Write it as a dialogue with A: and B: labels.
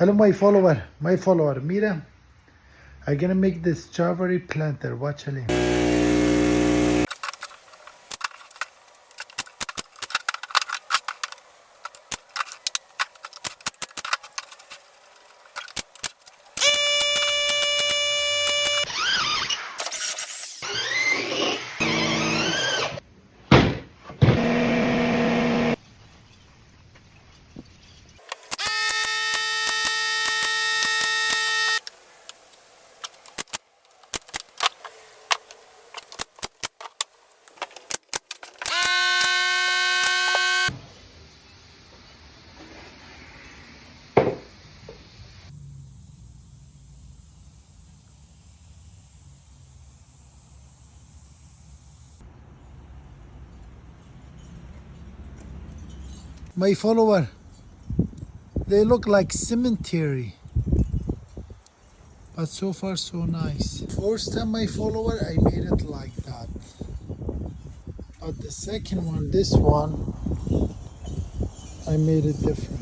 A: Hello, my follower. Mira, I'm gonna make the strawberry planter. Watch Ali. My follower, they look like cemetery, but so far so nice. First time my follower, I made it like that, but the second one, this one, I made it different.